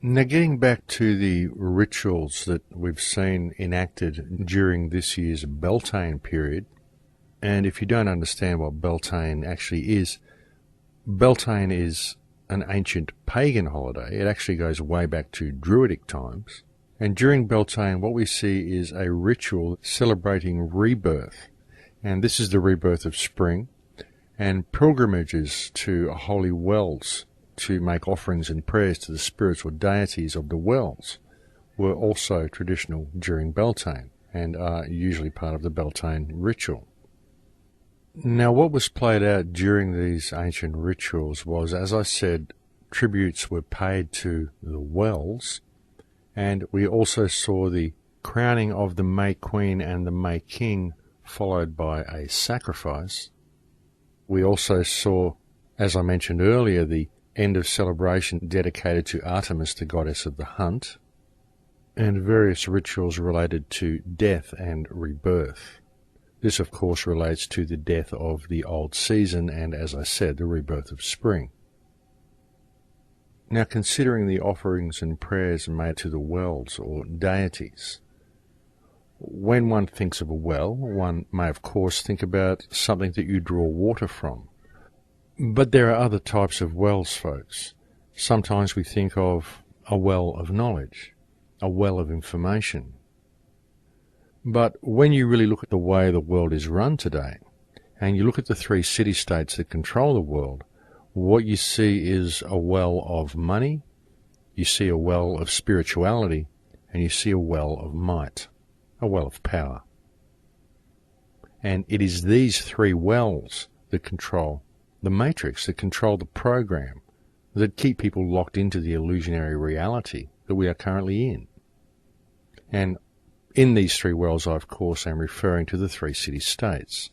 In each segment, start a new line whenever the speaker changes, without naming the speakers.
Now, getting back to the rituals that we've seen enacted during this year's Beltane period, and if you don't understand what Beltane actually is, Beltane is an ancient pagan holiday. It actually goes way back to Druidic times. And during Beltane, what we see is a ritual celebrating rebirth. And this is the rebirth of spring, and pilgrimages to holy wells to make offerings and prayers to the spiritual deities of the wells were also traditional during Beltane and are usually part of the Beltane ritual. Now, what was played out during these ancient rituals was, as I said, tributes were paid to the wells, and we also saw the crowning of the May Queen and the May King, followed by a sacrifice. We also saw, as I mentioned earlier, the end of celebration dedicated to Artemis, the goddess of the hunt, and various rituals related to death and rebirth. This, of course, relates to the death of the old season and, as I said, the rebirth of spring. Now, considering the offerings and prayers made to the wells or deities, when one thinks of a well, one may, of course, think about something that you draw water from. But there are other types of wells, folks. Sometimes we think of a well of knowledge, a well of information. But when you really look at the way the world is run today, and you look at the three city-states that control the world, what you see is a well of money, you see a well of spirituality, and you see a well of might, a well of power. And it is these three wells that control the matrix, that control the program, that keep people locked into the illusionary reality that we are currently in. And in these three wells, I, of course, am referring to the three city-states.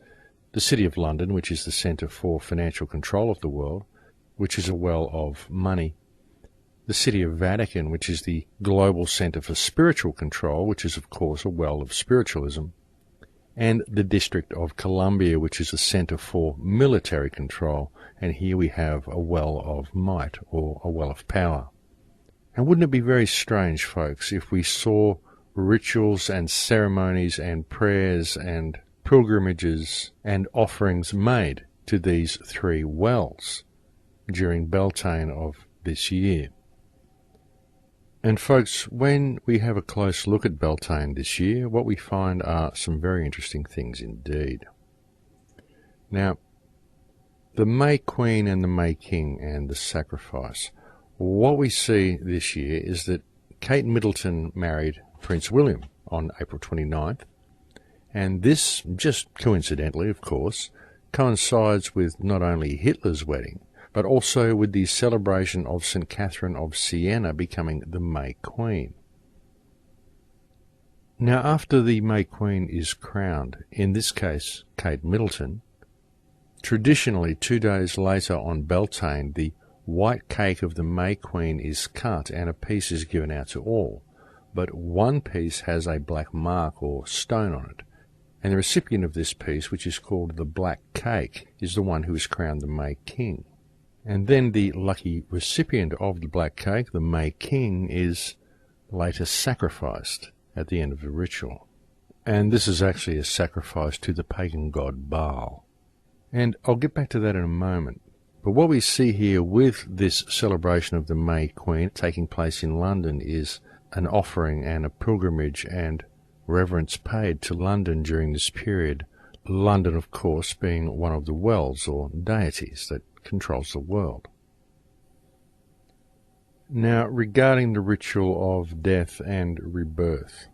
The City of London, which is the centre for financial control of the world, which is a well of money. The City of Vatican, which is the global centre for spiritual control, which is, of course, a well of spiritualism. And the District of Columbia, which is a centre for military control, and here we have a well of might, or a well of power. And wouldn't it be very strange, folks, if we saw rituals and ceremonies and prayers and pilgrimages and offerings made to these three wells during Beltane of this year? And folks, when we have a close look at Beltane this year, what we find are some very interesting things indeed. Now, the May Queen and the May King and the sacrifice. What we see this year is that Kate Middleton married Prince William on April 29th, and this, just coincidentally of course, coincides with not only Hitler's wedding, but also with the celebration of St. Catherine of Siena becoming the May Queen. Now, after the May Queen is crowned, in this case Kate Middleton, traditionally 2 days later on Beltane, the white cake of the May Queen is cut and a piece is given out to all, but one piece has a black mark or stone on it, and the recipient of this piece, which is called the black cake, is the one who is crowned the May King. And then the lucky recipient of the black cake, the May King, is later sacrificed at the end of the ritual. And this is actually a sacrifice to the pagan god Baal. And I'll get back to that in a moment. But what we see here with this celebration of the May Queen taking place in London is an offering and a pilgrimage and reverence paid to London during this period. London, of course, being one of the wells or deities that controls the world. Now, regarding the ritual of death and rebirth,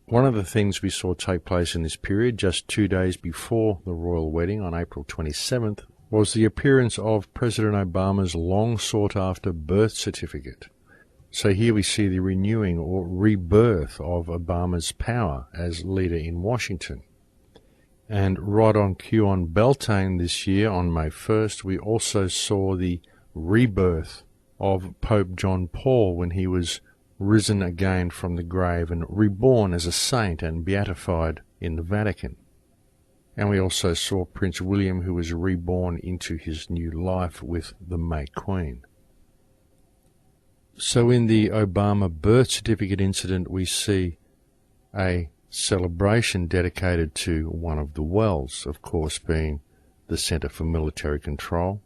one of the things we saw take place in this period, just 2 days before the royal wedding on April 27th, was the appearance of President Obama's long-sought-after birth certificate. So here we see the renewing or rebirth of Obama's power as leader in Washington. And right on cue on Beltane this year, on May 1st, we also saw the rebirth of Pope John Paul when he was risen again from the grave and reborn as a saint and beatified in the Vatican. And we also saw Prince William, who was reborn into his new life with the May Queen. So in the Obama birth certificate incident, we see a celebration dedicated to one of the wells, of course being the Center for Military Control,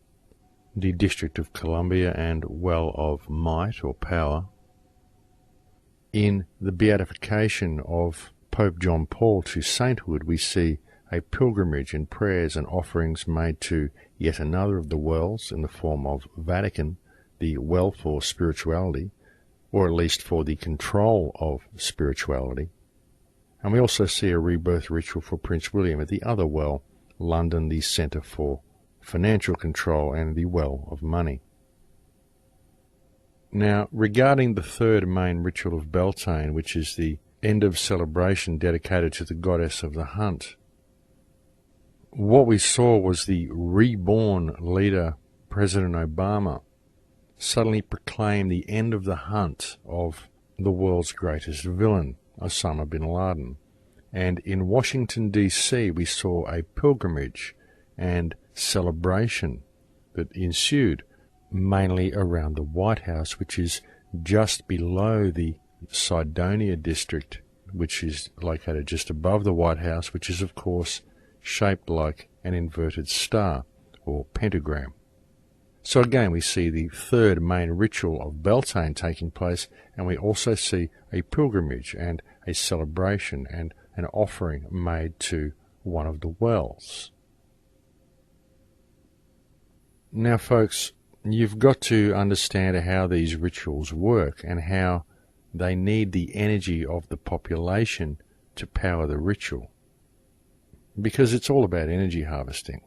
the District of Columbia and Well of Might or Power. In the beatification of Pope John Paul to sainthood, we see a pilgrimage and prayers and offerings made to yet another of the wells in the form of Vatican, the well for spirituality, or at least for the control of spirituality. And we also see a rebirth ritual for Prince William at the other well, London, the Centre for Financial Control and the Well of Money. Now, regarding the third main ritual of Beltane, which is the end of celebration dedicated to the goddess of the hunt, what we saw was the reborn leader, President Obama, suddenly proclaim the end of the hunt of the world's greatest villain, Osama bin Laden. And in Washington, D.C., we saw a pilgrimage and celebration that ensued, mainly around the White House, which is just below the Cydonia district, which is located just above the White House, which is, of course, shaped like an inverted star or pentagram. So again, we see the third main ritual of Beltane taking place, and we also see a pilgrimage and a celebration and an offering made to one of the wells. Now, folks, you've got to understand how these rituals work and how they need the energy of the population to power the ritual, because it's all about energy harvesting.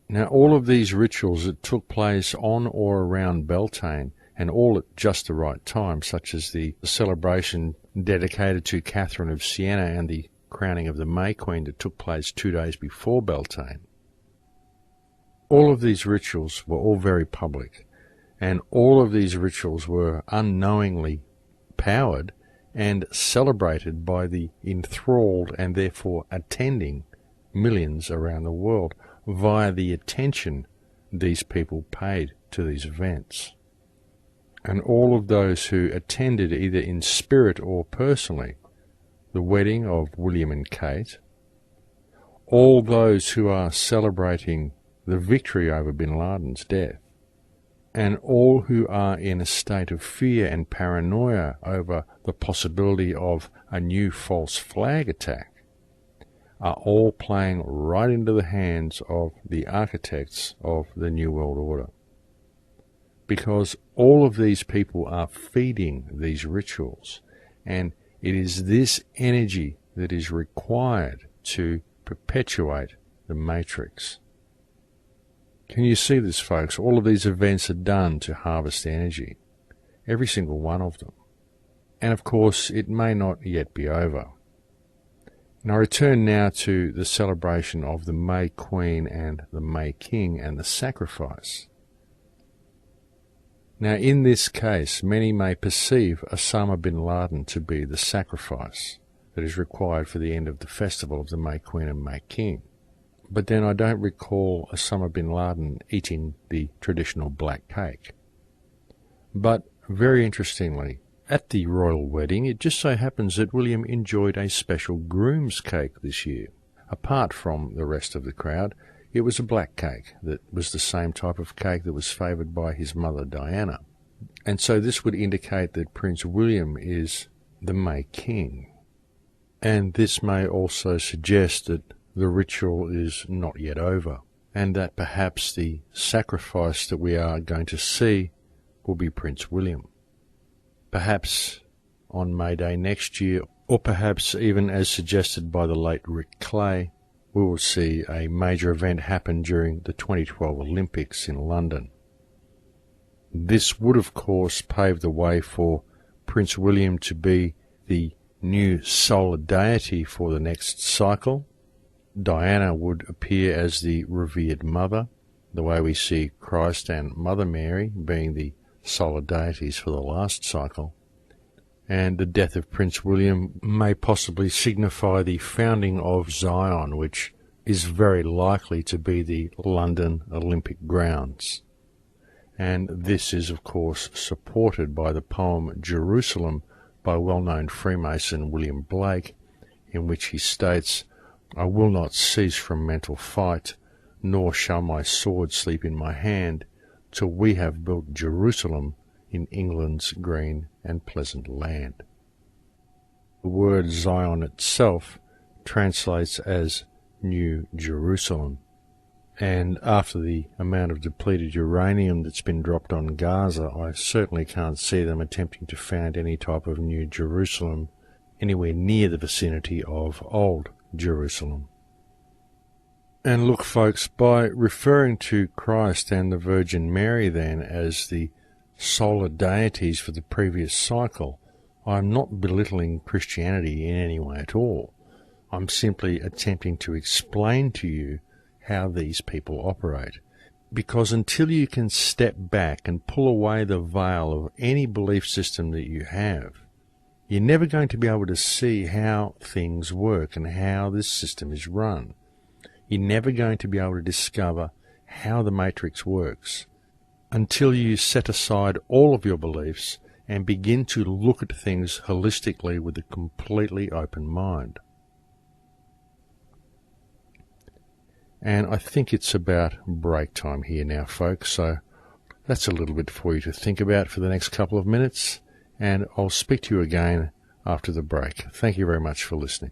Now, all of these rituals that took place on or around Beltane, and all at just the right time, such as the celebration dedicated to Catherine of Siena and the crowning of the May Queen that took place 2 days before Beltane, all of these rituals were all very public, and all of these rituals were unknowingly powered and celebrated by the enthralled and therefore attending millions around the world via the attention these people paid to these events. And all of those who attended either in spirit or personally the wedding of William and Kate, all those who are celebrating the victory over bin Laden's death, and all who are in a state of fear and paranoia over the possibility of a new false flag attack, are all playing right into the hands of the architects of the New World Order. Because all of these people are feeding these rituals, and it is this energy that is required to perpetuate the matrix. Can you see this, folks? All of these events are done to harvest energy, every single one of them. And of course, it may not yet be over. And I return now to the celebration of the May Queen and the May King and the sacrifice. Now, in this case, many may perceive Osama bin Laden to be the sacrifice that is required for the end of the festival of the May Queen and May King. But then I don't recall Osama bin Laden eating the traditional black cake. But very interestingly, at the royal wedding, it just so happens that William enjoyed a special groom's cake this year. Apart from the rest of the crowd, it was a black cake that was the same type of cake that was favoured by his mother Diana. And so this would indicate that Prince William is the May King. And this may also suggest that the ritual is not yet over, and that perhaps the sacrifice that we are going to see will be Prince William. Perhaps on May Day next year, or perhaps even as suggested by the late Rick Clay, we will see a major event happen during the 2012 Olympics in London. This would, of course, pave the way for Prince William to be the new solar deity for the next cycle. Diana would appear as the revered mother, the way we see Christ and Mother Mary being the solar deities for the last cycle. And the death of Prince William may possibly signify the founding of Zion, which is very likely to be the London Olympic grounds. and this is of course supported by the poem Jerusalem by well-known Freemason William Blake, in which he states, "I will not cease from mental fight, nor shall my sword sleep in my hand, till we have built Jerusalem in England's green and pleasant land." The word Zion itself translates as New Jerusalem, and after the amount of depleted uranium that's been dropped on Gaza, I certainly can't see them attempting to found any type of New Jerusalem anywhere near the vicinity of Old Jerusalem. And look, folks, by referring to Christ and the Virgin Mary then as the solar deities for the previous cycle, I'm not belittling Christianity in any way at all. I'm simply attempting to explain to you how these people operate. Because until you can step back and pull away the veil of any belief system that you have, you're never going to be able to see how things work and how this system is run. You're never going to be able to discover how the matrix works until you set aside all of your beliefs and begin to look at things holistically with a completely open mind. And I think it's about break time here now, folks, so that's a little bit for you to think about for the next couple of minutes, and I'll speak to you again after the break. Thank you very much for listening.